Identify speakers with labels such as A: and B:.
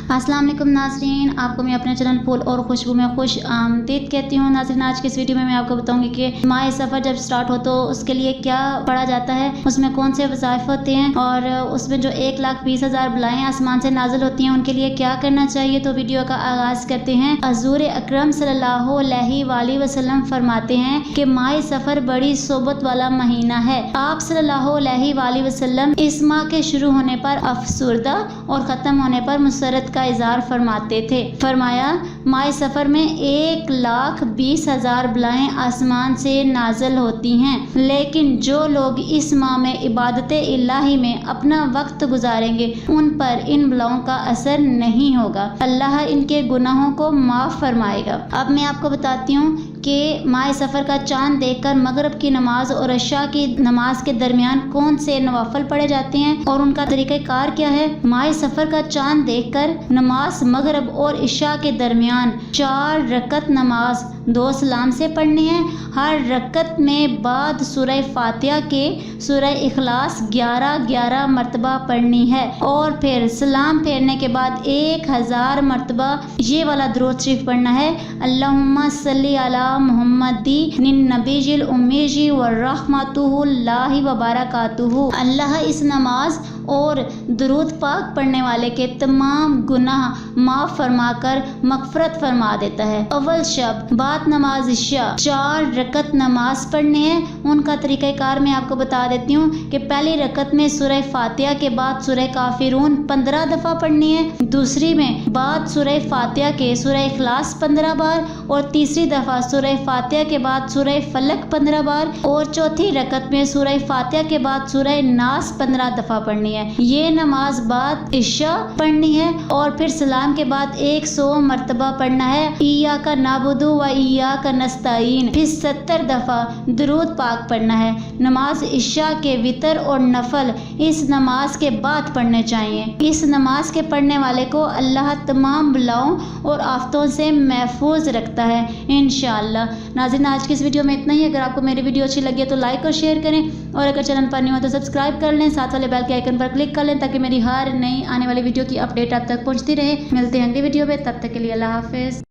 A: अस्सलाम वालेकुम नाज़रीन, आपको मैं अपने चैनल फूल और खुशबू में खुश आमदीद कहती हूँ। नाज़रीन, आज की इस वीडियो में मैं आपको बताऊंगी कि माह सफ़र जब स्टार्ट हो तो उसके लिए क्या पढ़ा जाता है, उसमें कौन से वज़ाइफ होते हैं और उसमें जो 1,20,000 बलाएँ आसमान से नाजिल होती हैं उनके लिए क्या करना चाहिए। तो वीडियो का आगाज़ करते हैं। हज़ूर अकरम सल्लल्लाहु अलैहि वसल्लम फरमाते हैं कि माह सफ़र बड़ी सोबत वाला महीना है। आप सल्लल्लाहु अलैहि वसल्लम इस माह के शुरू होने पर अफसरदा और ख़त्म होने पर मुसरत का इज़हार फरमाते थे। फरमाया, माह सफ़र में 1,20,000 बलाएँ आसमान से नाज़िल होती हैं, लेकिन जो लोग इस माह में इबादत इलाही में अपना वक्त गुजारेंगे उन पर इन बलाओं का असर नहीं होगा। अल्लाह इनके गुनाहों को माफ़ फरमाएगा। अब मैं आपको बताती हूँ कि माह सफ़र का चाँद देखकर मगरिब की नमाज और इशा की नमाज के दरमियान कौन से नवाफिल पढ़े जाते हैं और उनका तरीक़ाकार क्या है। माह सफ़र का चाँद देखकर नमाज मगरिब और इशा के दरमियान 4 रकत नमाज 2 सलाम से पढ़नी है। हर रकत में बाद सूरह फातिहा के सूरह इखलास 11 मरतबा पढ़नी है और फिर सलाम फेरने के बाद 1000 मरतबा ये वाला दुरूद शरीफ पढ़ना है। अल्लाहुम्मा सल्ली अला मुहम्मदी निन नबीजिल उम्मीजी व रहमतुहुल्लाहि व बरकातुहु। अल्लाह इस नमाज और दुरूद पाक पढ़ने वाले के तमाम गुनाह माफ़ फरमाकर मग़फ़िरत फरमा देता है। अव्वल शब बाद नमाज इशा 4 रकत नमाज पढ़नी है। उनका तरीक़ाकार मैं आपको बता देती हूँ कि पहली रकत में सूरह फातिहा के बाद सूरह काफिरून 15 दफ़ा पढ़नी है। दूसरी में बाद सूरह फातिहा के सूरह इखलास 15 बार और तीसरी दफ़ा सूरह फातिहा के बाद सूरह फलक 15 बार और चौथी रकत में सूरह फातिहा के बाद सूरह नास 15 दफ़ा पढ़नी है। ये नमाज बाद इशा पढ़नी है और फिर सलाम के बाद 100 मरतबा पढ़ना है। इय्याका नअबुदु व इय्याका नस्तईन। फिर 70 दफ़ा दुरूद पाक पढ़ना है। नमाज इशा के वितर और नफल इस नमाज के बाद पढ़ने चाहिए। इस नमाज के पढ़ने वाले को अल्लाह तमाम बलाओं और आफतों से महफूज रखता है इंशाअल्लाह। नाज़रीन, आज की इस वीडियो में इतना ही। अगर आपको मेरी वीडियो अच्छी लगी है तो लाइक और शेयर करें और अगर चैनल पर नहीं हो तो सब्सक्राइब कर लें, साथ वाले बेल के आइकन पर क्लिक कर लें ताकि मेरी हर नई आने वाली वीडियो की अपडेट आप तक पहुंचती रहे। मिलते हैं अगली वीडियो में, तब तक के लिए अल्लाह हाफिज़।